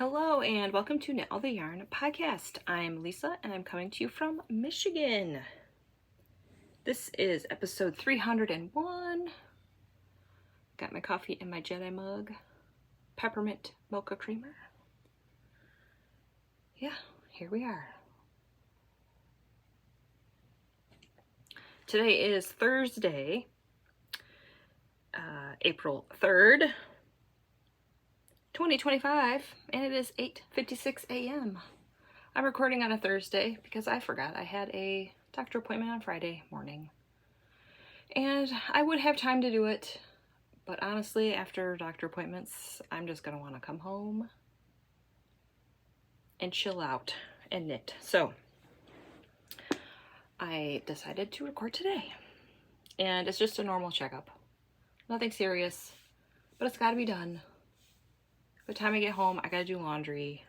Hello and welcome to Knit All the Yarn podcast. I'm Lisa and I'm coming to you from Michigan. This is episode 301. Got my coffee in my Jedi mug. Peppermint mocha creamer. Yeah, here we are. Today is Thursday, April 3rd. 2025, and it is 8:56 a.m. I'm recording on a Thursday because I forgot I had a doctor appointment on Friday morning. And I would have time to do it, but honestly, after doctor appointments, I'm just going to want to come home and chill out and knit. So, I decided to record today. And it's just a normal checkup. Nothing serious, but it's got to be done. By the time I get home, I gotta do laundry.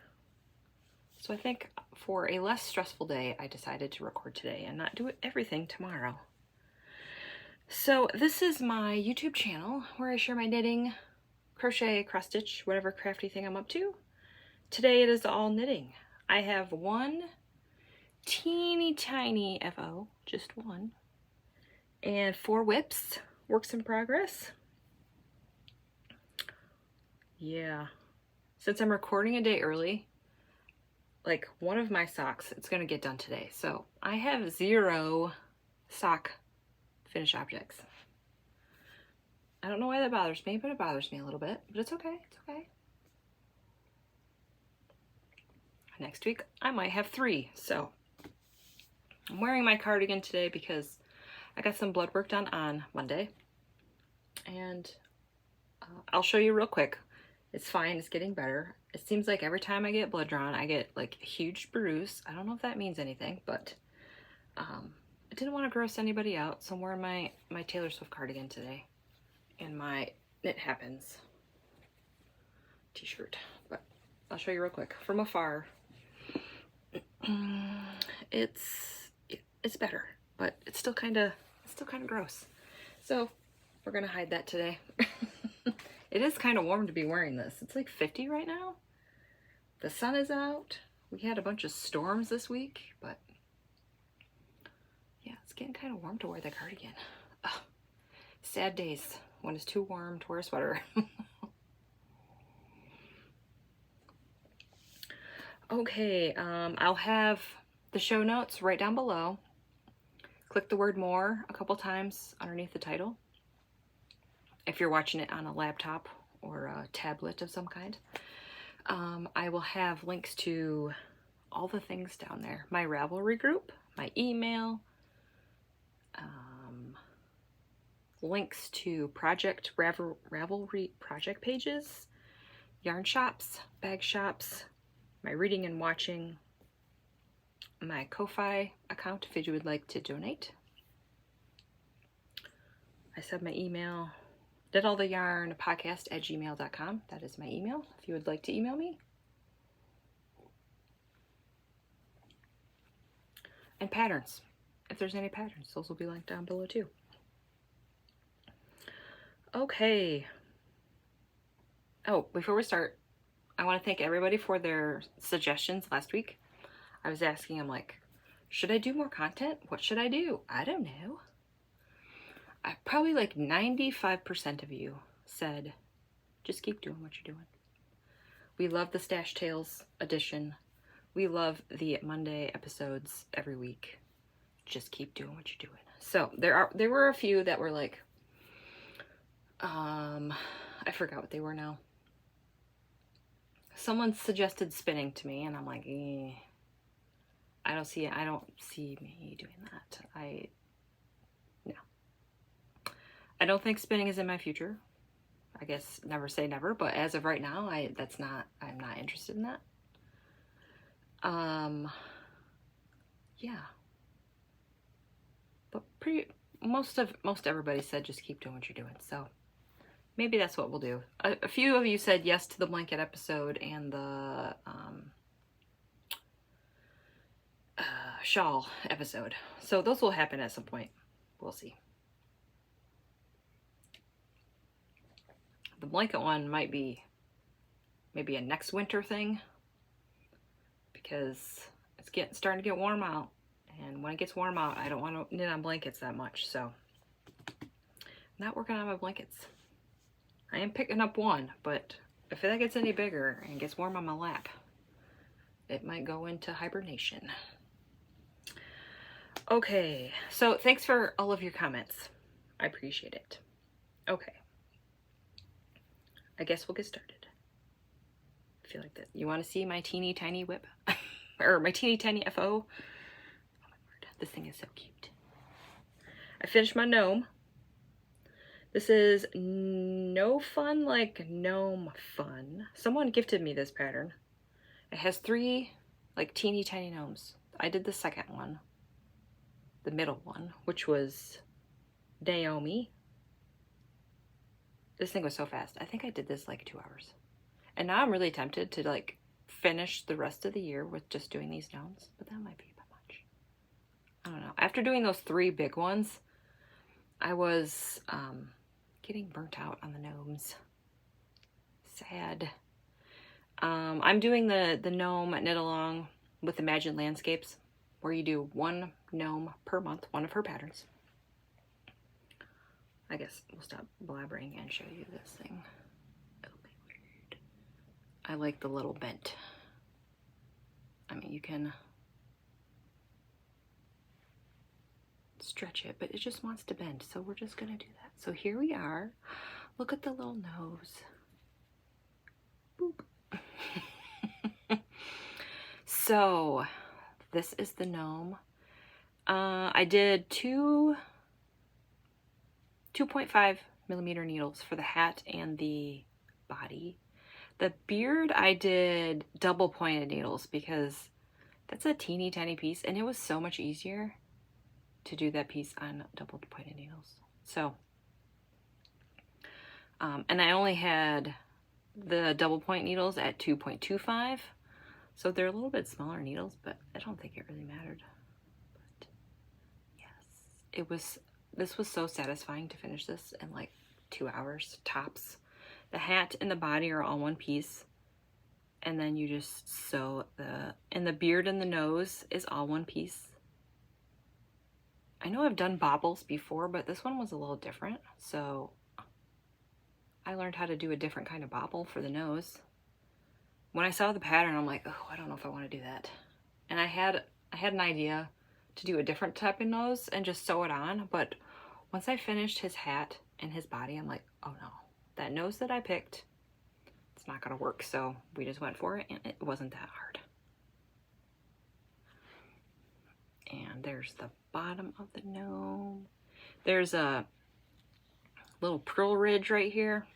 So I think for a less stressful day, I decided to record today and not do everything tomorrow. So this is my YouTube channel where I share my knitting, crochet, cross stitch, whatever crafty thing I'm up to. Today it is all knitting. I have one teeny tiny FO, just one, and 4 whips, works in progress. Yeah. Since I'm recording a day early, like one of my socks, it's gonna get done today. So I have 0 sock finish objects. I don't know why that bothers me, but it bothers me a little bit, but it's okay, it's okay. Next week, I might have 3. So I'm wearing my cardigan today because I got some blood work done on Monday. And I'll show you real quick. It's fine, it's getting better. It seems like every time I get blood drawn, I get like a huge bruise. I don't know if that means anything, but I didn't want to gross anybody out, so I'm wearing my Taylor Swift cardigan today and my Knit Happens t-shirt. But I'll show you real quick from afar. It's better, but it's still kind of gross. So we're gonna hide that today. It is kind of warm to be wearing this. It's like 50 right now. The sun is out. We had a bunch of storms this week, but yeah, it's getting kind of warm to wear the cardigan. Ugh. Sad days when it's too warm to wear a sweater. Okay, I'll have the show notes right down below. Click the word more a couple times underneath the title. If you're watching it on a laptop or a tablet of some kind, I will have links to all the things down there. My Ravelry group, my email, links to Ravelry project pages, yarn shops, bag shops, my reading and watching, my Ko-Fi account if you would like to donate. I said my email. knitalltheyarnpodcast@gmail.com. That is my email if you would like to email me. And patterns. If there's any patterns, those will be linked down below too. Okay. Oh, before we start, I want to thank everybody for their suggestions last week. I was asking them like, should I do more content? What should I do? I don't know. Probably like 95% of you said, just keep doing what you're doing. We love the Stash Tales edition. We love the Monday episodes every week. Just keep doing what you're doing. So there were a few that were like, I forgot what they were now. Someone suggested spinning to me, and I'm like, I don't see me doing that. No. I don't think spinning is in my future. I guess never say never, but as of right now, I'm not interested in that. Yeah. But most everybody said just keep doing what you're doing. So maybe that's what we'll do. A few of you said yes to the blanket episode and the shawl episode. So those will happen at some point. We'll see. The blanket one might be maybe a next winter thing, because it's starting to get warm out. And when it gets warm out, I don't want to knit on blankets that much, so I'm not working on my blankets. I am picking up one, but if that gets any bigger and gets warm on my lap, it might go into hibernation. Okay, so thanks for all of your comments. I appreciate it. Okay, I guess we'll get started. I feel like that. You want to see my teeny tiny whip? Or my teeny tiny FO? Oh my word, this thing is so cute. I finished my gnome. This is No Fun Like Gnome Fun. Someone gifted me this pattern. It has 3 like teeny tiny gnomes. I did the second one, the middle one, which was Gnaomi. This thing was so fast. I think I did this like 2 hours. And now I'm really tempted to like finish the rest of the year with just doing these gnomes, but that might be a bit much. I don't know. After doing those 3 big ones, I was getting burnt out on the gnomes. Sad. I'm doing the gnome knit along with Imagined Landscapes, where you do 1 gnome per month, one of her patterns. I guess we'll stop blabbering and show you this thing. Oh my word. I like the little bent. I mean, you can stretch it, but it just wants to bend, so we're just gonna do that. So here we are. Look at the little nose. Boop. So this is the gnome. I did 2.5 millimeter needles for the hat and the body. The beard I did double pointed needles because that's a teeny tiny piece, and it was so much easier to do that piece on double pointed needles. So, and I only had the double point needles at 2.25, so they're a little bit smaller needles, but I don't think it really mattered. But yes, this was so satisfying to finish this in like 2 hours tops. The hat and the body are all one piece, and then you just sew and the beard and the nose is all one piece. I know I've done baubles before, but this one was a little different, so I learned how to do a different kind of bauble for the nose. When I saw the pattern, I'm like, oh, I don't know if I want to do that. And I had an idea to do a different type of nose and just sew it on, but once I finished his hat and his body, I'm like, oh no, that nose that I picked, it's not gonna work. So we just went for it, and it wasn't that hard. And there's the bottom of the gnome. There's a little purl ridge right here,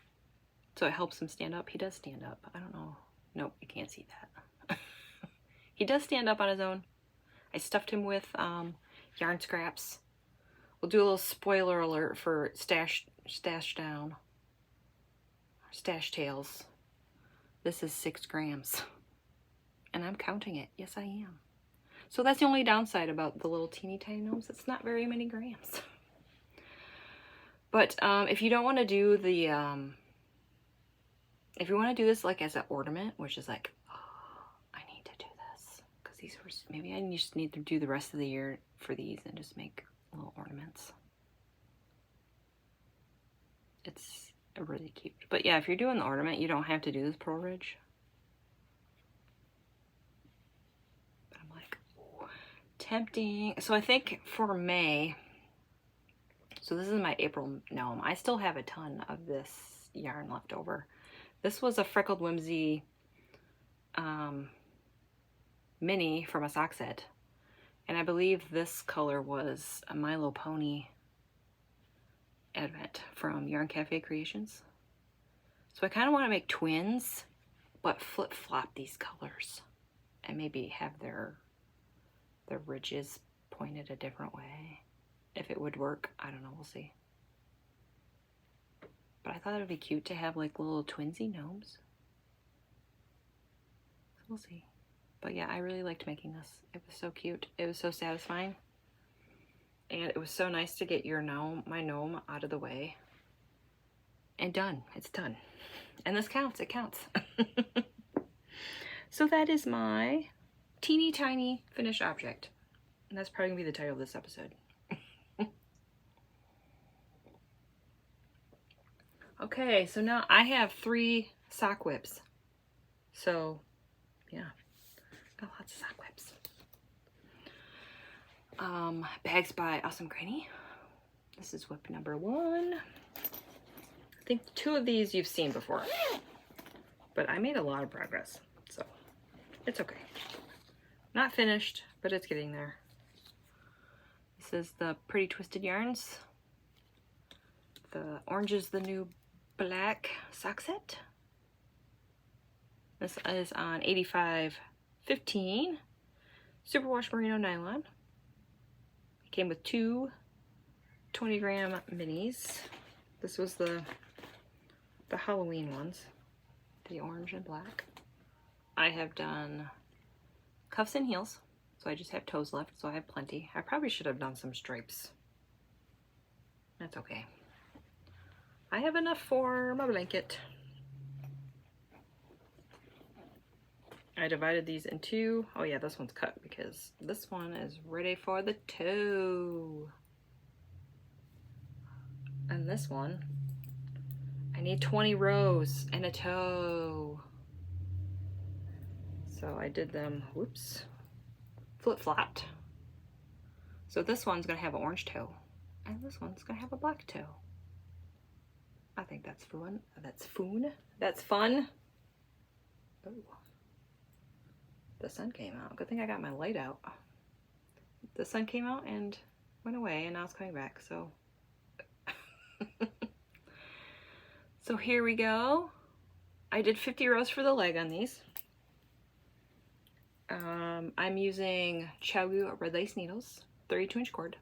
so it helps him stand up. He does stand up. I don't know. Nope, you can't see that. He does stand up on his own. I stuffed him with yarn scraps. We'll do a little spoiler alert for stash tails. This is 6 grams. And I'm counting it. Yes, I am. So that's the only downside about the little teeny tiny gnomes. It's not very many grams. But if you don't want to do the, if you want to do this like as an ornament, which is like, oh, I need to do this. Because these were, maybe I just need to do the rest of the year for these and just make little ornaments. It's really cute. But yeah, if you're doing the ornament, you don't have to do this purl ridge. But I'm like, ooh, tempting. So I think for May, so this is my April gnome. I still have a ton of this yarn left over. This was a Freckled Whimsy mini from a sock set. And I believe this color was a Milo Pony Advent from Yarn Cafe Creations. So I kind of want to make twins, but flip-flop these colors and maybe have their ridges pointed a different way. If it would work, I don't know, we'll see. But I thought it would be cute to have like little twinsy gnomes. So we'll see. But yeah, I really liked making this. It was so cute. It was so satisfying. And it was so nice to get my gnome out of the way. and done. It's done. And this counts. It counts. So that is my teeny tiny finished object. And that's probably going to be the title of this episode. Okay, so now I have 3 sock whips. So, yeah, got lots of sock whips. Bags by Awesome Granny. This is whip number 1. I think 2 of these you've seen before, but I made a lot of progress, so it's okay. Not finished, but it's getting there. This is the Pretty Twisted Yarns. The orange is the new black sock set. This is on 85/15 superwash merino nylon. It came with 2 20-gram minis. This was the Halloween ones, the orange and black. I have done cuffs and heels, so I just have toes left, so I have plenty. I probably should have done some stripes. That's okay. I have enough for my blanket. I divided these in 2. Oh yeah, this one's cut because this one is ready for the toe. And this one, I need 20 rows and a toe. So I did them, whoops, flip-flopped. So this one's gonna have an orange toe, and this one's gonna have a black toe. I think that's fun. That's fun. That's fun. Oh, the sun came out. Good thing I got my light out. The sun came out and went away, and now it's coming back. So, so here we go. I did 50 rows for the leg on these. I'm using Chiaogoo red lace needles, 32-inch cord,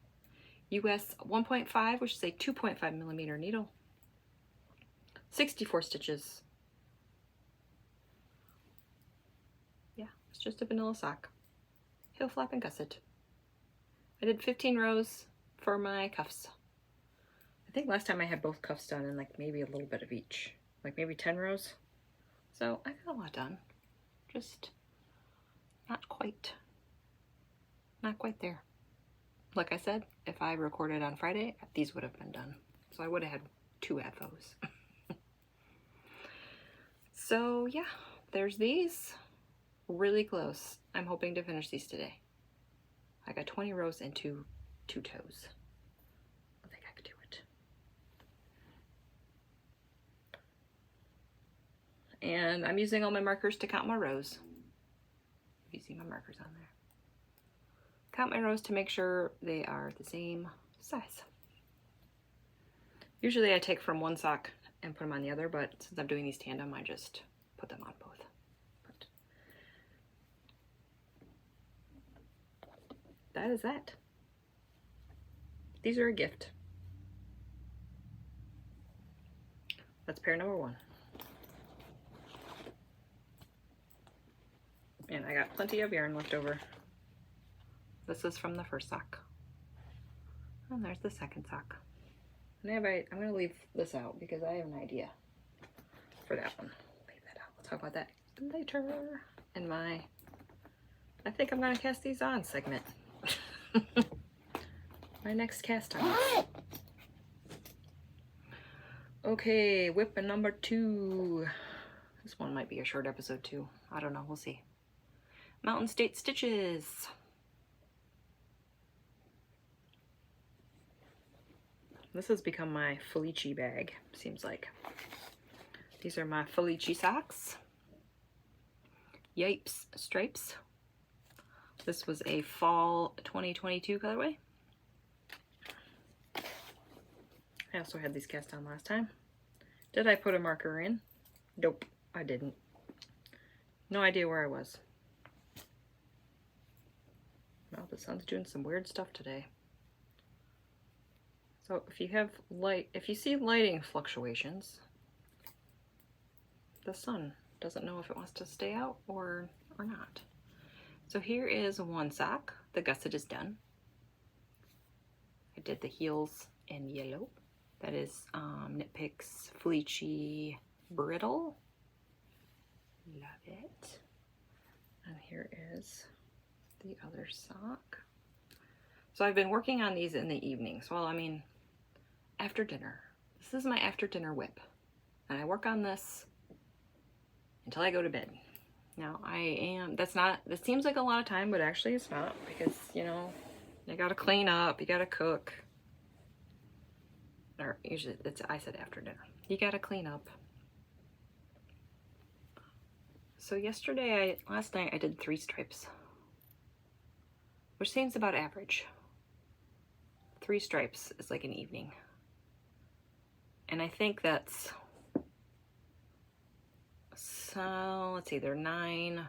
US 1.5, which is a 2.5 millimeter needle. 64 stitches. Yeah, it's just a vanilla sock. Heel flap and gusset. I did 15 rows for my cuffs. I think last time I had both cuffs done and like maybe a little bit of each. Like maybe 10 rows. So I got a lot done. Just not quite there. Like I said, if I recorded on Friday, these would have been done. So I would have had 2 FOs. So yeah, there's these. Really close. I'm hoping to finish these today. I got 20 rows and two toes. I think I could do it. And I'm using all my markers to count my rows. You see my markers on there. Count my rows to make sure they are the same size. Usually I take from one sock and put them on the other, but since I'm doing these tandem, I just put them on both. But that is that. These are a gift. That's pair number 1. And I got plenty of yarn left over. This is from the first sock. And there's the second sock. And I'm going to leave this out because I have an idea for that one. Leave that out. We'll talk about that later in my I think I'm going to cast these on segment. My next cast on. Okay, whip number 2. This one might be a short episode too. I don't know. We'll see. Mountain State Stitches. This has become my Felici bag, seems like. These are my Felici socks. Yipes stripes. This was a fall 2022 colorway. I also had these cast on last time. Did I put a marker in? Nope, I didn't. No idea where I was. Well, the sun's doing some weird stuff today. So if you see lighting fluctuations, the sun doesn't know if it wants to stay out or not. So here is one sock. The gusset is done. I did the heels in yellow. That is Knitpicks Felici Brittle. Love it. And here is the other sock. So I've been working on these in the evenings. Well, I mean, after dinner. This is my after dinner whip. And I work on this until I go to bed. Now this seems like a lot of time, but actually it's not, because, you know, you gotta clean up, you gotta cook. Or usually I said after dinner. You gotta clean up. So last night I did 3 stripes, which seems about average. 3 stripes is like an evening. And I think that's, so let's see, they're 9, I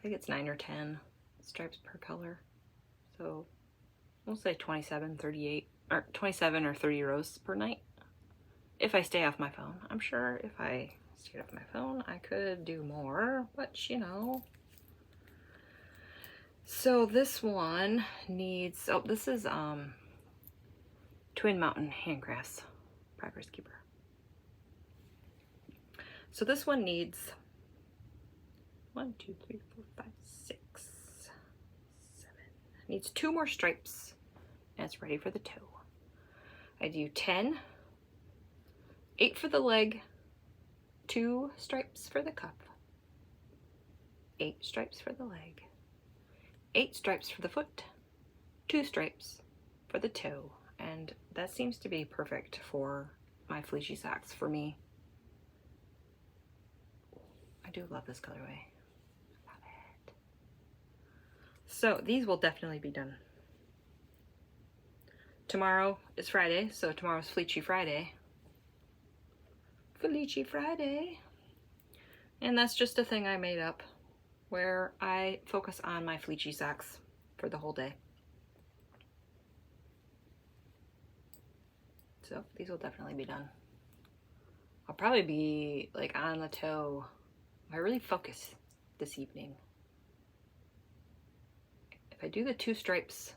think it's 9 or 10 stripes per color. So we'll say 27, 38, or 27 or 30 rows per night. If I stay off my phone. I'm sure if I stayed off my phone, I could do more, but you know. So this one needs, oh, this is Twin Mountain Handcrafts Progress Keeper. So this one needs 1, 2, 3, 4, 5, 6, 7. Needs 2 more stripes, and it's ready for the toe. I do 10, 8 for the leg, 2 stripes for the cuff, 8 stripes for the leg, 8 stripes for the foot, 2 stripes for the toe, and that seems to be perfect for my Felici socks for me. I do love this colorway. Love it. So these will definitely be done. Tomorrow is Friday, so tomorrow's Felici Friday. Felici Friday. And that's just a thing I made up where I focus on my Felici socks for the whole day. So these will definitely be done. I'll probably be like on the toe. I really focus this evening. If I do the 2 stripes,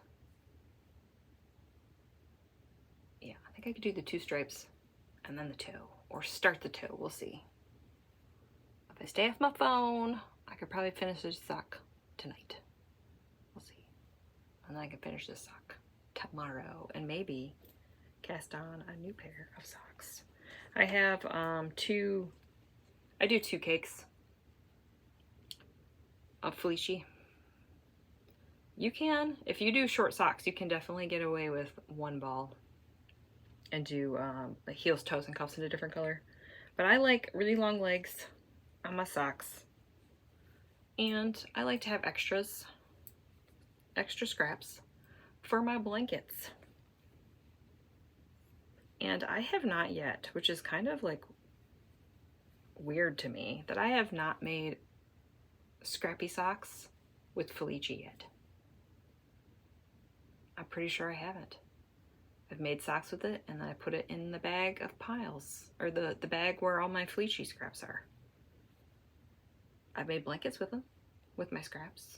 yeah, I think I could do the 2 stripes and then the toe, or start the toe, we'll see. If I stay off my phone, I could probably finish this sock tonight. We'll see. And then I can finish this sock tomorrow and maybe cast on a new pair of socks. I have I do 2 cakes of Felici. You can, if you do short socks, you can definitely get away with 1 ball and do like heels, toes, and cuffs in a different color. But I like really long legs on my socks. And I like to have extra scraps for my blankets. And I have not yet, which is kind of like weird to me, that I have not made scrappy socks with Felici yet. I'm pretty sure I haven't. I've made socks with it, and then I put it in the bag of piles, or the bag where all my Felici scraps are. I've made blankets with them, with my scraps.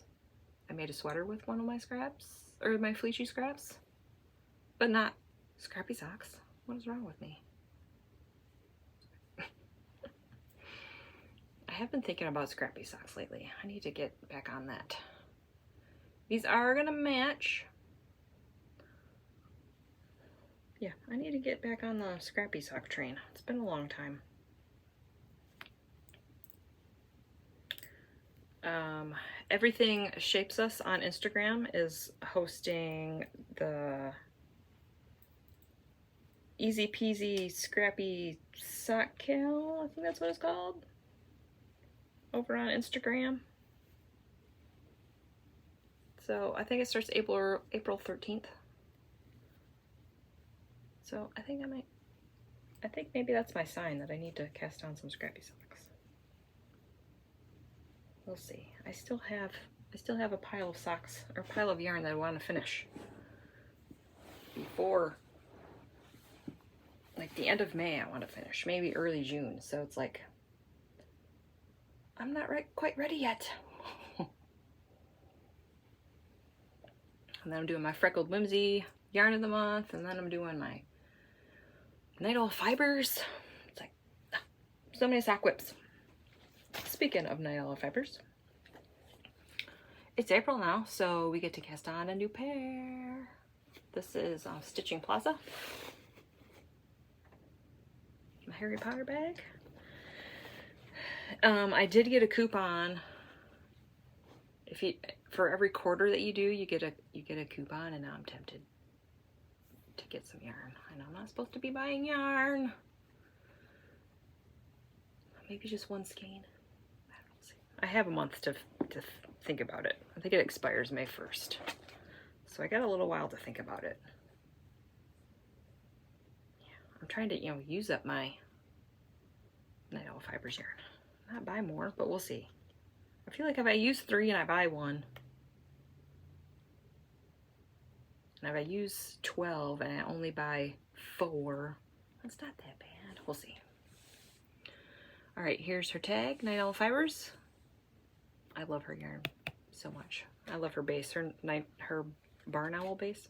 I made a sweater with one of my scraps, or my Felici scraps, but not scrappy socks. What is wrong with me? I have been thinking about scrappy socks lately. I need to get back on that. These are gonna match. Yeah, I need to get back on the scrappy sock train. It's been a long time. Everything Shapes Us on Instagram is hosting the Easy Peasy Scrappy Sock KAL, I think that's what it's called, over on Instagram. So I think it starts April 13th. So I think maybe that's my sign that I need to cast on some scrappy socks. We'll see. I still have a pile of socks, or a pile of yarn that I want to finish before like the end of May. I want to finish, maybe early June. So it's like I'm not quite ready yet. And then I'm doing my Freckled Whimsy yarn of the month, and then I'm doing my night owl fibers. It's like so many sock whips. Speaking of night owl fibers, it's April now, so we get to cast on a new pair. This is Stitching Plaza, my Harry Potter bag. I did get a coupon. If you, for every quarter that you do, you get a coupon, and now I'm tempted to get some yarn. I know I'm not supposed to be buying yarn. Maybe just one skein. I have a month to think about it. I think it expires May 1st. So I got a little while to think about it. Yeah, I'm trying to, use up my night owl fibers yarn. Not buy more, but we'll see. I feel like if I use 3 and I buy 1, and if I use 12 and I only buy 4, that's not that bad. We'll see. All right, here's her tag, Night Owl Fibers. I love her yarn so much. I love her base, her barn owl base.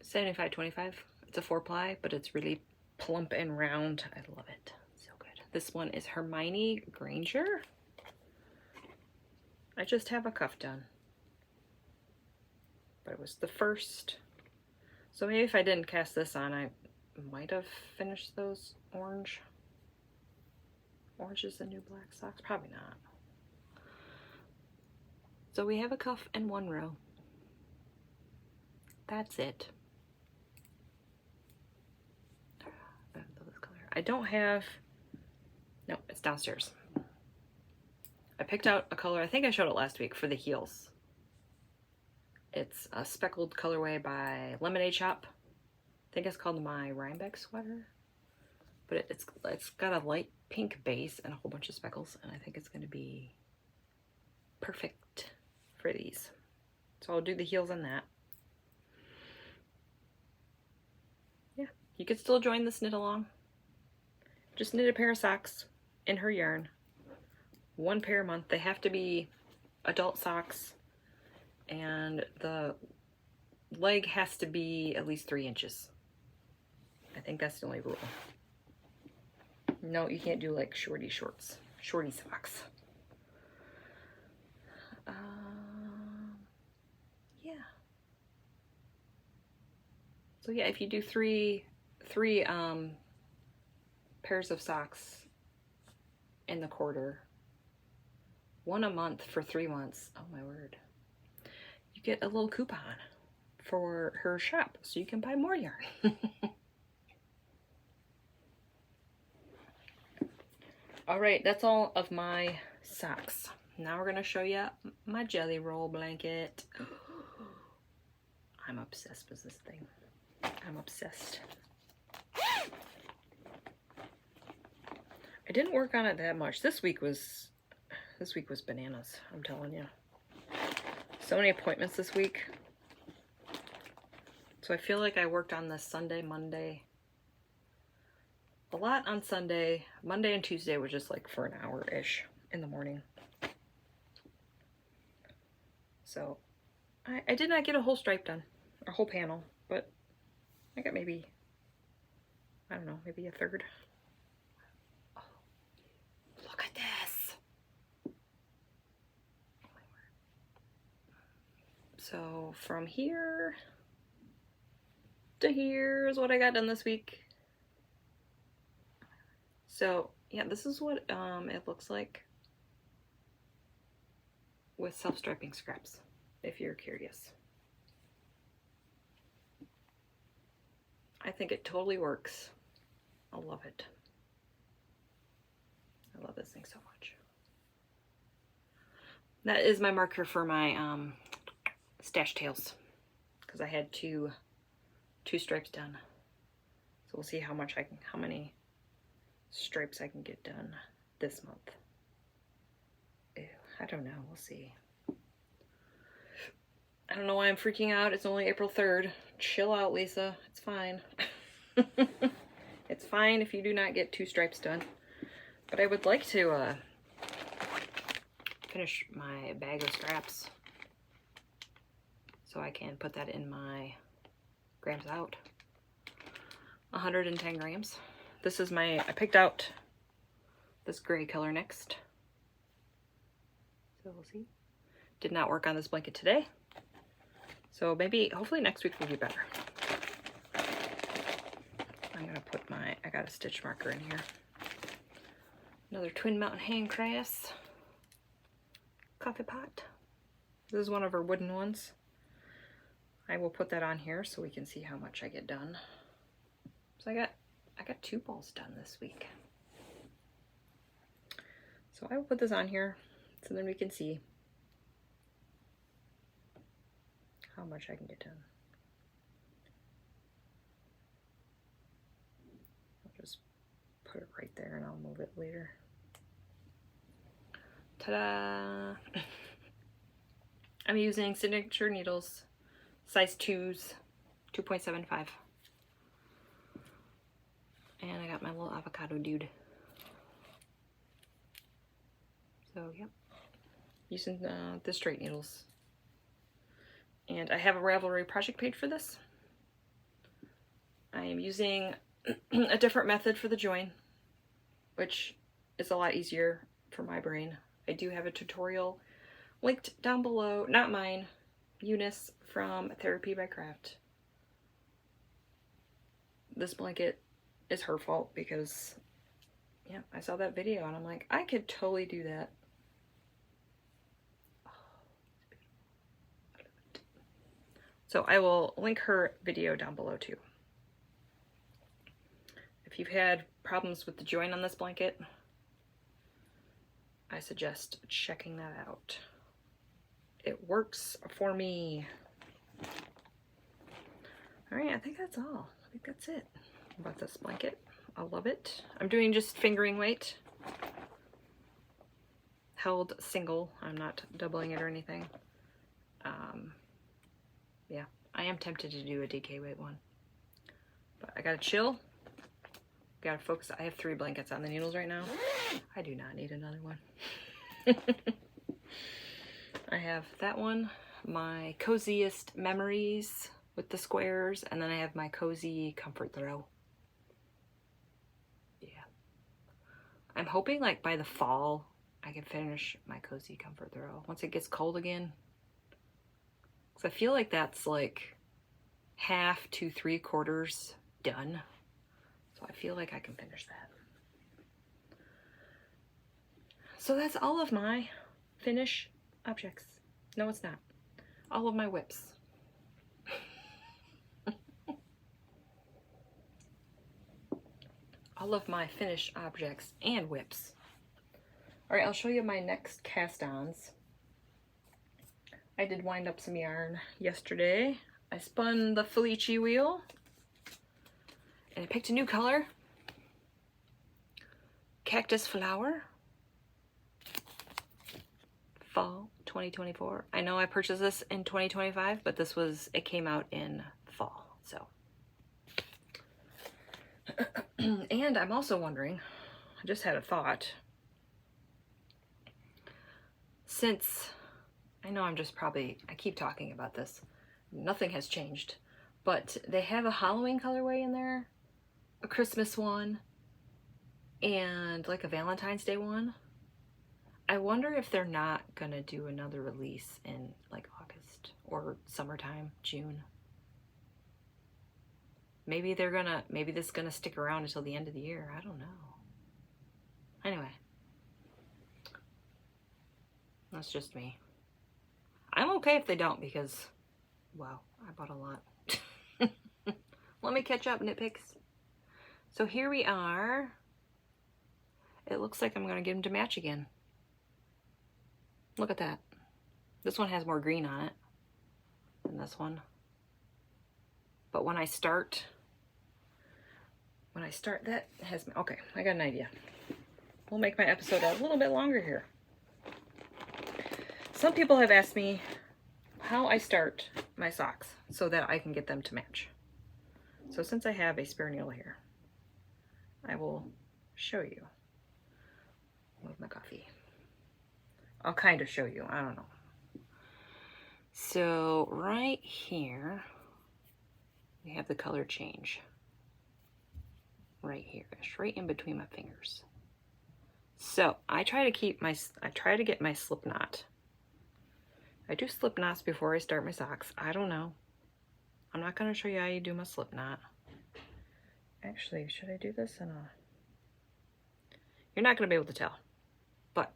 75/25. It's a 4-ply, but it's really plump and round. I love it. So good. This one is Hermione Granger. I just have a cuff done, but it was the first. So maybe if I didn't cast this on, I might have finished those orange. Orange is the new black socks? Probably not. So we have a cuff and 1 row. That's it. I love this color. I don't have, no, it's downstairs. I picked out a color, I think I showed it last week, for the heels. It's a speckled colorway by Lemonade Shop. I think it's called my Rhinebeck sweater. But it's got a light pink base and a whole bunch of speckles, and I think it's going to be perfect for these. So I'll do the heels on that. Yeah, you could still join this knit along. Just knit a pair of socks in her yarn. 1 pair a month. They have to be adult socks, and the leg has to be at least 3 inches. I think that's the only rule. No, you can't do like shorty shorts, shorty socks. Yeah. So yeah, if you do three pairs of socks in the quarter, 1 a month for 3 months. Oh my word! You get a little coupon for her shop, so you can buy more yarn. All right, that's all of my socks. Now we're gonna show you my jelly roll blanket. I'm obsessed with this thing. I'm obsessed. I didn't work on it that much. This week was bananas, I'm telling you. So many appointments this week. So I feel like I worked on this Sunday, Monday. A lot on Sunday. Monday and Tuesday were just like for an hour-ish in the morning. So I did not get a whole stripe done, a whole panel, but I got maybe, I don't know, maybe a third. Oh, look at this. Oh my word. So from here to here is what I got done this week. So yeah, this is what it looks like with self-striping scraps, if you're curious. I think it totally works. I love it. I love this thing so much. That is my marker for my stash tails, because I had two stripes done. So we'll see how many stripes I can get done this month. Ew, I don't know, we'll see. I don't know why I'm freaking out. It's only April 3rd. Chill out, Lisa. It's fine. It's fine if you do not get 2 stripes done. But I would like to finish my bag of scraps so I can put that in my grams out. 110 grams. This is my, I picked out this gray color next. So we'll see. Did not work on this blanket today. So maybe, hopefully next week will be better. I'm gonna put my, I got a stitch marker in here. Another Twin Mountain Handcrafts coffee pot. This is one of her wooden ones. I will put that on here so we can see how much I get done. So I got 2 balls done this week. So I will put this on here so then we can see how much I can get done. I'll just put it right there and I'll move it later. Ta-da! I'm using signature needles, size 2s, 2.75. And I got my little avocado dude. So, yep. Using the straight needles. And I have a Ravelry project page for this. I am using a different method for the join, which is a lot easier for my brain. I do have a tutorial linked down below, not mine, Eunice from Therapy by Craft. This blanket is her fault because, yeah, I saw that video and I'm like, I could totally do that. So I will link her video down below too. If you've had problems with the join on this blanket, I suggest checking that out. It works for me. All right, I think that's all. I think that's it about this blanket. I love it. I'm doing just fingering weight. Held single. I'm not doubling it or anything. Yeah, I am tempted to do a DK weight one. But I gotta chill. Gotta focus. I have 3 blankets on the needles right now. I do not need another one. I have that one, my coziest memories with the squares, and then I have my cozy comfort throw. Yeah. I'm hoping like by the fall I can finish my cozy comfort throw once it gets cold again. Because I feel like that's like half to 3/4 done. So I feel like I can finish that. So that's all of my finish objects. No, it's not. All of my whips. All of my finish objects and whips. All right, I'll show you my next cast-ons. I did wind up some yarn yesterday. I spun the Felici wheel and I picked a new color. Cactus Flower. Fall 2024. I know I purchased this in 2025, but it came out in fall, so. And I'm also wondering, I just had a thought. Since, I know I keep talking about this. Nothing has changed, but they have a Halloween colorway in there, a Christmas one, and like a Valentine's Day one. I wonder if they're not gonna do another release in like August or summertime, June. Maybe this is gonna stick around until the end of the year. I don't know. Anyway, that's just me. I'm okay if they don't because, wow, I bought a lot. Let me catch up, Knitpicks. So here we are. It looks like I'm gonna get them to match again. Look at that. This one has more green on it than this one. But when I start that has, okay, I got an idea. We'll make my episode a little bit longer here. Some people have asked me how I start my socks so that I can get them to match. So since I have a spare needle here, I will show you with my coffee. I'll kind of show you, I don't know. So right here, we have the color change. Right here, right in between my fingers. So I try to get my slip knot. I do slip knots before I start my socks. I don't know. I'm not gonna show you how you do my slip knot. Actually, should I do this in a... You're not gonna be able to tell, but.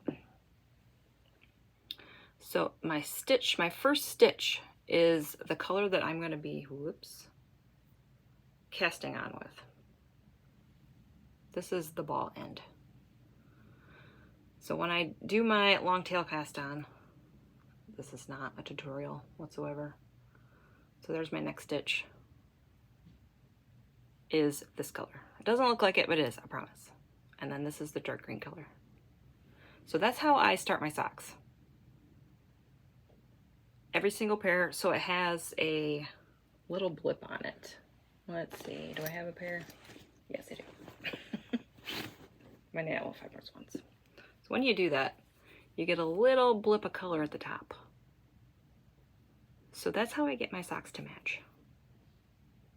So my first stitch is the color that I'm gonna be, casting on with. This is the ball end. So when I do my long tail cast on, this is not a tutorial whatsoever. So there's my next stitch, is this color. It doesn't look like it, but it is, I promise. And then this is the dark green color. So that's how I start my socks. Every single pair, so it has a little blip on it. Let's see, do I have a pair? Yes, I do. My nano fibers ones. So when you do that, you get a little blip of color at the top. So that's how I get my socks to match.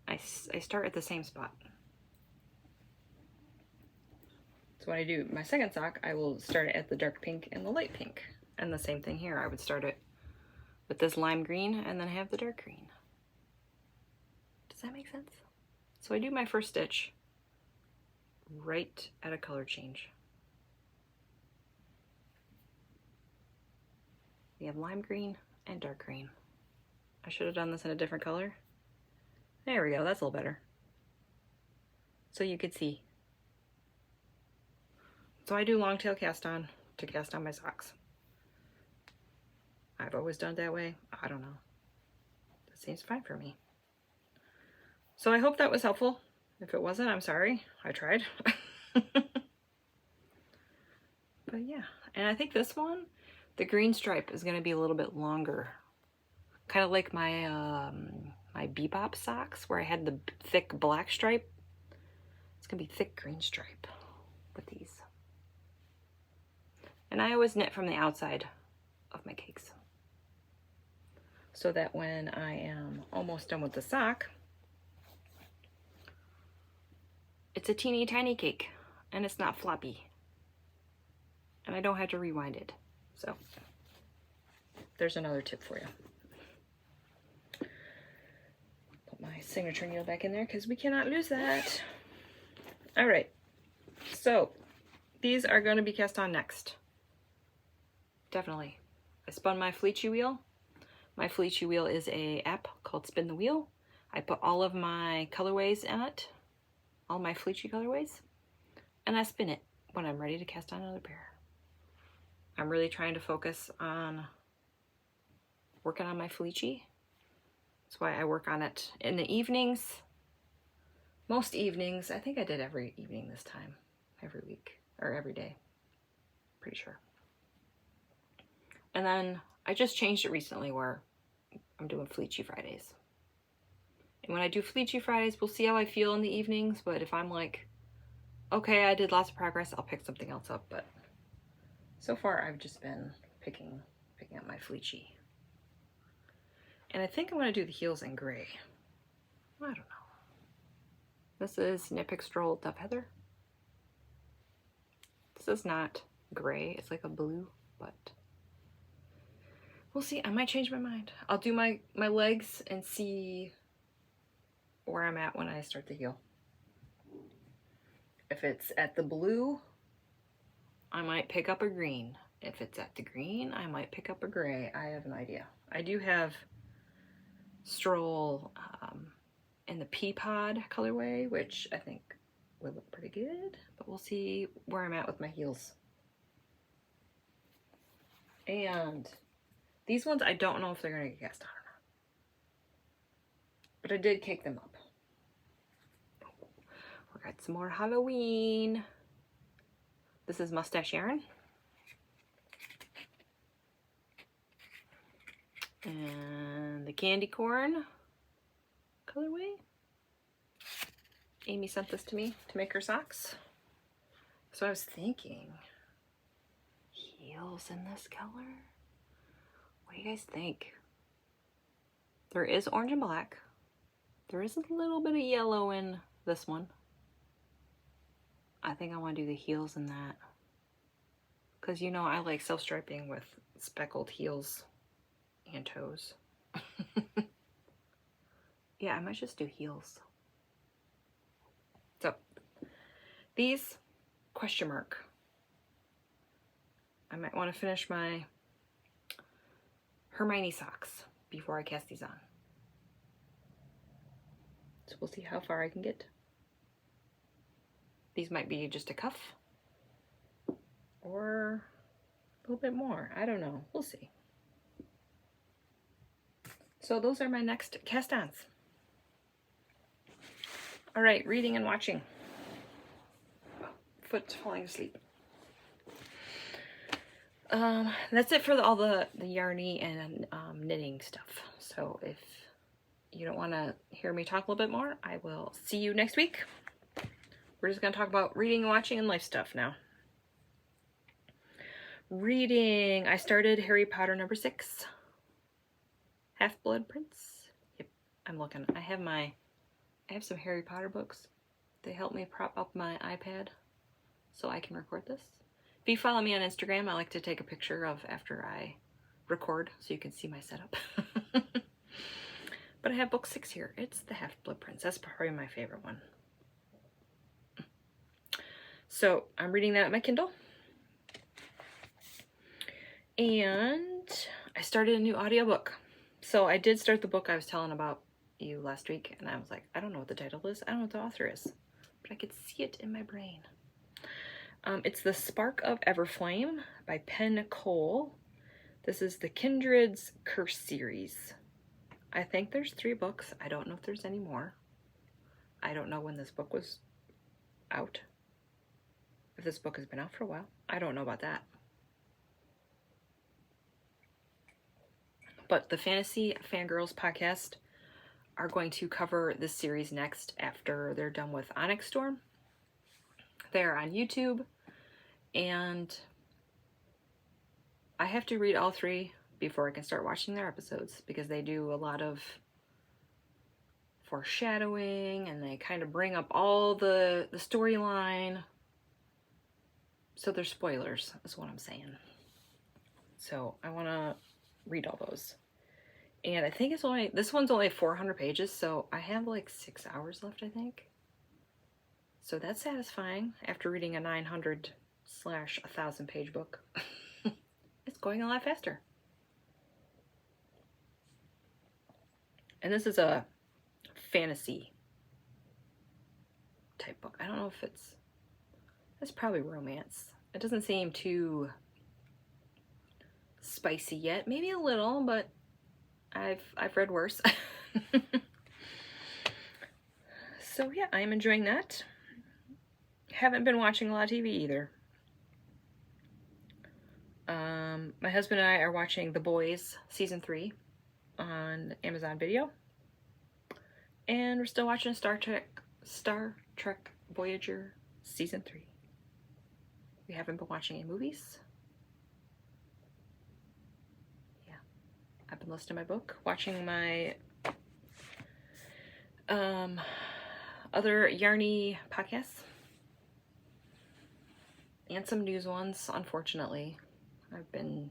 I start at the same spot. So when I do my second sock, I will start it at the dark pink and the light pink. And the same thing here, I would start it with this lime green and then have the dark green. Does that make sense? So I do my first stitch right at a color change. We have lime green and dark green. I should have done this in a different color. There we go, that's a little better. So you could see. So I do long tail cast on to cast on my socks. I've always done it that way. I don't know. That seems fine for me. So I hope that was helpful. If it wasn't, I'm sorry. I tried. But yeah, and I think this one, the green stripe is going to be a little bit longer. Kind of like my my Bebop socks where I had the thick black stripe. It's going to be thick green stripe with these. And I always knit from the outside of my cakes, so that when I am almost done with the sock, it's a teeny tiny cake and it's not floppy. And I don't have to rewind it. So there's another tip for you. Put my signature needle back in there because we cannot lose that. All right, so these are going to be cast on next. Definitely. I spun my Felici wheel. My Felici wheel is a app called Spin the Wheel. I put all of my colorways in it, all my Felici colorways, and I spin it when I'm ready to cast on another pair. I'm really trying to focus on working on my Felici. That's why I work on it in the evenings. Most evenings. I think I did every evening this time. Every week. Or every day. Pretty sure. And then I just changed it recently where I'm doing Felici Fridays. And when I do Felici Fridays, we'll see how I feel in the evenings. But if I'm like, okay, I did lots of progress, I'll pick something else up. But so far, I've just been picking up my Felici. And I think I'm going to do the heels in gray. I don't know. This is Knitpicks Stroll Dove Heather. This is not gray. It's like a blue, but we'll see. I might change my mind. I'll do my legs and see where I'm at when I start the heel. If it's at the blue, I might pick up a green. If it's at the green, I might pick up a gray. I have no idea. I do have Stroll in the pea pod colorway, which I think would look pretty good, but we'll see where I'm at with my heels. And these ones, I don't know if they're gonna get cast on or not, but I did cake them up. We got some more Halloween. This is Mustache Yarn. And the candy corn colorway. Amie sent this to me to make her socks. So I was thinking, heels in this color? What do you guys think? There is orange and black. There is a little bit of yellow in this one. I think I want to do the heels in that. Because you know I like self-striping with speckled heels and toes. Yeah, I might just do heels. So, these, question mark. I might want to finish my Hermione socks before I cast these on. So we'll see how far I can get. These might be just a cuff or a little bit more. I don't know. We'll see. So those are my next cast-ons. All right, reading and watching. Foot falling asleep. That's it for all the yarny and knitting stuff. So if you don't want to hear me talk a little bit more, I will see you next week. We're just going to talk about reading and watching and life stuff now. Reading. I started Harry Potter number 6. Half-Blood Prince. Yep, I'm looking. I have some Harry Potter books. They help me prop up my iPad so I can record this. If you follow me on Instagram, I like to take a picture of after I record so you can see my setup. But I have book 6 here. It's the Half-Blood Prince. That's probably my favorite one. So I'm reading that on my Kindle. And I started a new audiobook. So I did start the book I was telling about you last week, and I was like, I don't know what the title is. I don't know what the author is, but I could see it in my brain. It's The Spark of Everflame by Penn. This is the Kindred's Curse series. I think there's 3 books. I don't know if there's any more. I don't know when this book was out. If this book has been out for a while. I don't know about that. But the Fantasy Fangirls podcast are going to cover this series next after they're done with Onyx Storm. They're on YouTube, and I have to read all 3 before I can start watching their episodes because they do a lot of foreshadowing and they kind of bring up all the storyline. So they're spoilers, is what I'm saying. So I want to read all those. And I think this one's only 400 pages, so I have like 6 hours left, I think. So that's satisfying after reading a 900/1,000 page book. It's going a lot faster. And this is a fantasy type book. I don't know if it's probably romance. It doesn't seem too spicy yet. Maybe a little, but I've read worse. So yeah, I'm enjoying that. Haven't been watching a lot of TV either. My husband and I are watching The Boys season 3 on Amazon Video. And we're still watching Star Trek Voyager season 3. We haven't been watching any movies. Yeah. I've been listening to my book, watching my other yarny podcasts. And some news ones, unfortunately. I've been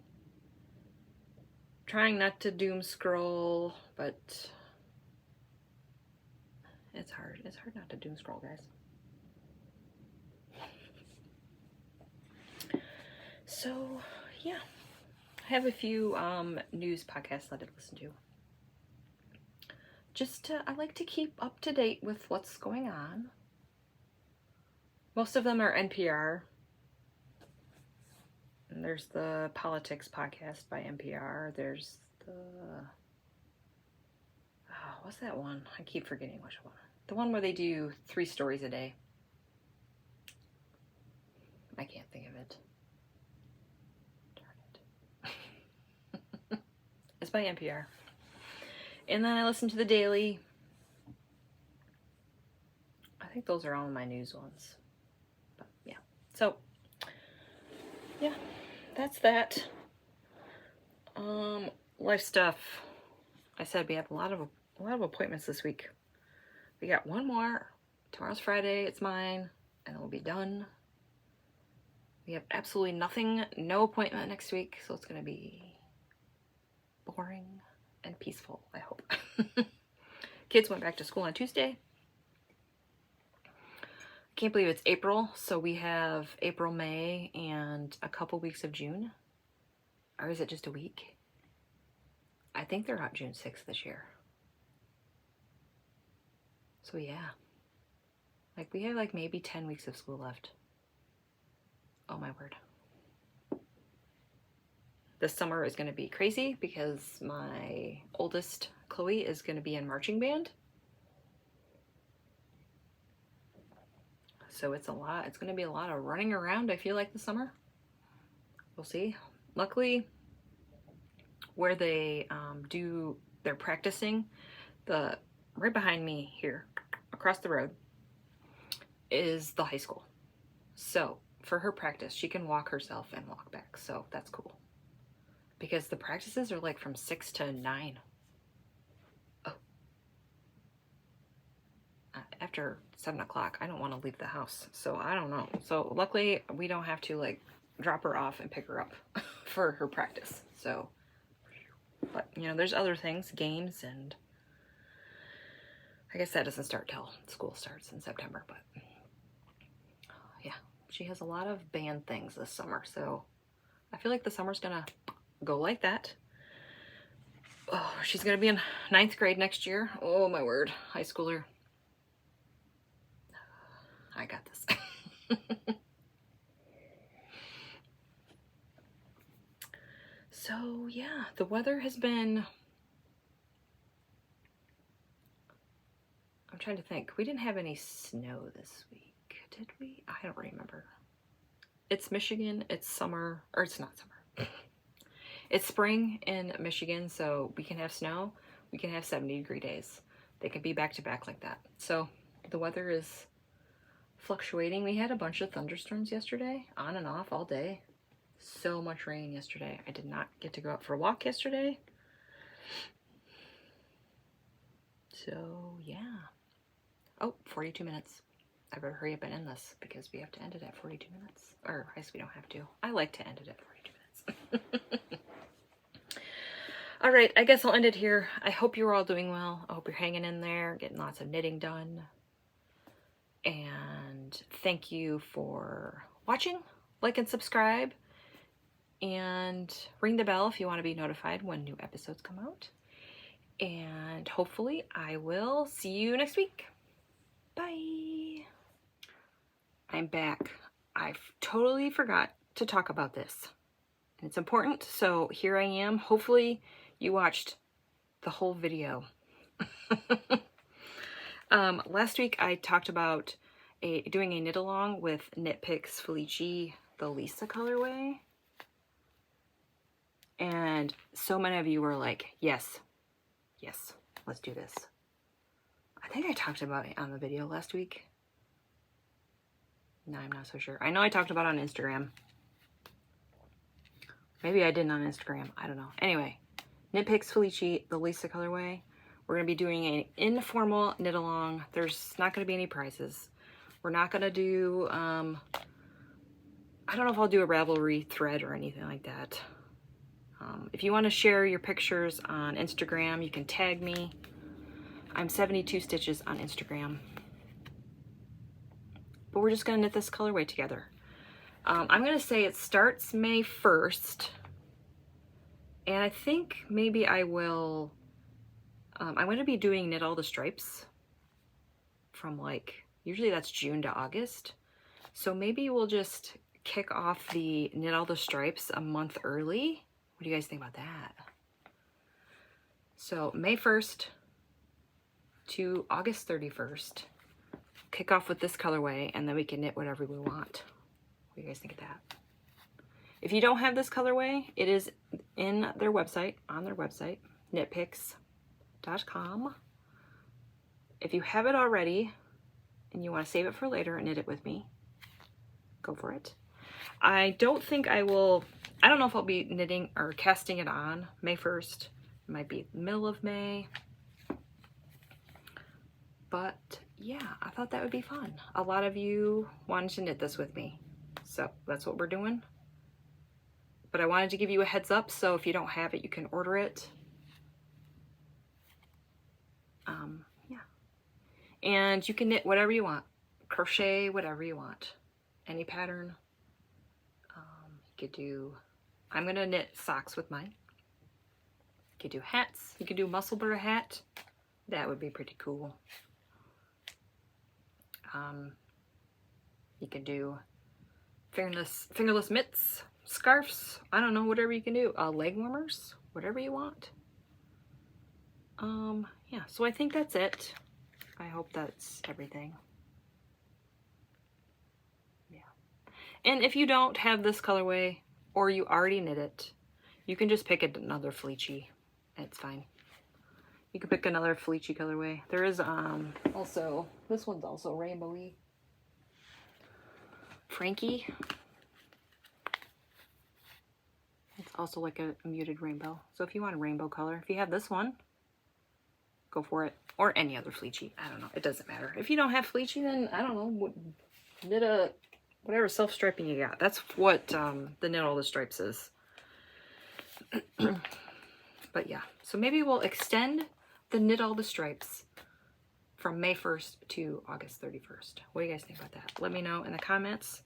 trying not to doom scroll, but it's hard. It's hard not to doom scroll, guys. So, yeah. I have a few news podcasts that I listen to. I like to keep up to date with what's going on. Most of them are NPR. And there's the Politics podcast by NPR. There's what's that one? I keep forgetting which one. The one where they do 3 stories a day. I can't think of it. Darn it. It's by NPR. And then I listen to The Daily. I think those are all my news ones. But yeah. So, yeah. That's that. Life stuff. I said we have a lot of appointments this week. We got one more. Tomorrow's Friday. It's mine, and then we'll be done. We have absolutely nothing, no appointment next week, so it's gonna be boring and peaceful, I hope. Kids went back to school on Tuesday. Can't believe it's April, so we have April, May, and a couple weeks of June. Or is it just a week? I think they're out June 6th this year. So yeah. Like we have like maybe 10 weeks of school left. Oh my word. This summer is going to be crazy because my oldest, Chloe, is going to be in marching band. So it's a lot. It's going to be a lot of running around, I feel like, this summer. We'll see. Luckily, where they they're practicing, right behind me here, across the road, is the high school. So for her practice, she can walk herself and walk back. So that's cool. Because the practices are like from 6 to 9. After 7 o'clock, I don't want to leave the house, so I don't know. So luckily we don't have to like drop her off and pick her up for her practice. So, but you know, there's other things, games, and I guess that doesn't start till school starts in September. But yeah, she has a lot of band things this summer, so I feel like the summer's gonna go like that. Oh, she's gonna be in 9th grade next year. Oh my word, high schooler. I got this. So yeah, the weather has been, I'm trying to think. We didn't have any snow this week, did we? I don't remember. It's Michigan, it's summer, or it's not summer. It's spring in Michigan, so we can have snow. We can have 70-degree days. They can be back to back like that. So the weather is fluctuating. We had a bunch of thunderstorms yesterday, on and off all day. So much rain yesterday. I did not get to go out for a walk yesterday. So yeah. Oh, 42 minutes. I better hurry up and end this because we have to end it at 42 minutes. Or I guess we don't have to. I like to end it at 42 minutes. All right, I guess I'll end it here. I hope you're all doing well. I hope you're hanging in there, getting lots of knitting done. And thank you for watching. Like and subscribe. And ring the bell if you want to be notified when new episodes come out. And hopefully I will see you next week. Bye. I'm back. I totally forgot to talk about this. And it's important, so here I am. Hopefully you watched the whole video. Last week I talked about doing a knit along with Knitpicks Felici, the Lisa colorway. And so many of you were like, yes, let's do this. I think I talked about it on the video last week. No, I'm not so sure. I know I talked about it on Instagram. Maybe I didn't on Instagram. I don't know. Anyway, Knitpicks Felici, the Lisa colorway. We're going to be doing an informal knit along. There's not going to be any prizes. We're not going to do, I don't know if I'll do a Ravelry thread or anything like that. If you want to share your pictures on Instagram, you can tag me. I'm 72 Stitches on Instagram. But we're just going to knit this colorway together. I'm going to say it starts May 1st. And I think maybe I will, I'm going to be doing Knit All the Stripes from like, usually that's June to August. So maybe we'll just kick off the Knit All the Stripes a month early. What do you guys think about that? So May 1st to August 31st, kick off with this colorway, and then we can knit whatever we want. What do you guys think of that? If you don't have this colorway, it is in their website, on their website, knitpicks.com. If you have it already and you want to save it for later and knit it with me, go for it. I don't think I will, I don't know if I'll be knitting or casting it on May 1st It might be the middle of May. But yeah, I thought that would be fun. A lot of you wanted to knit this with me, so that's what we're doing. But I wanted to give you a heads up, so if you don't have it, you can order it. Yeah. And you can knit whatever you want. Crochet whatever you want. Any pattern. You could do, I'm gonna knit socks with mine. You could do hats. You could do muscle-burr hat. That would be pretty cool. You could do fingerless mitts, scarves, I don't know, whatever you can do. Leg warmers, whatever you want. Yeah, so I think that's it. I hope that's everything. Yeah. And if you don't have this colorway, or you already knit it, you can just pick another Felici. It's fine. You can pick another Felici colorway. There is also, this one's also rainbowy. Frankie. It's also like a muted rainbow. So if you want a rainbow color, if you have this one, go for it. Or any other Felici. I don't know. It doesn't matter. If you don't have Felici, then I don't know. Knit a whatever self-striping you got. That's what the Knit All the Stripes is. But yeah. So maybe we'll extend the Knit All the Stripes from May 1st to August 31st. What do you guys think about that? Let me know in the comments.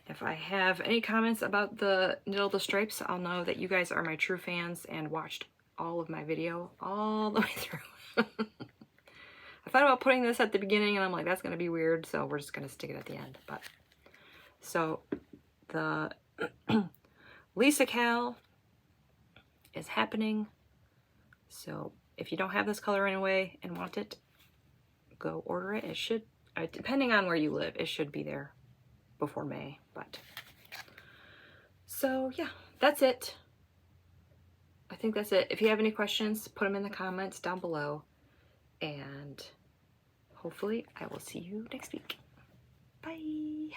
If I have any comments about the Knit All the Stripes, I'll know that you guys are my true fans and watched all of my video all the way through. I thought about putting this at the beginning and I'm like, that's going to be weird, so we're just going to stick it at the end. But so the Lisa KAL is happening. So if you don't have this color anyway and want it, go order it. It should, depending on where you live, it should be there before May. But so yeah, that's it. I think that's it. If you have any questions, put them in the comments down below. And hopefully I will see you next week. Bye.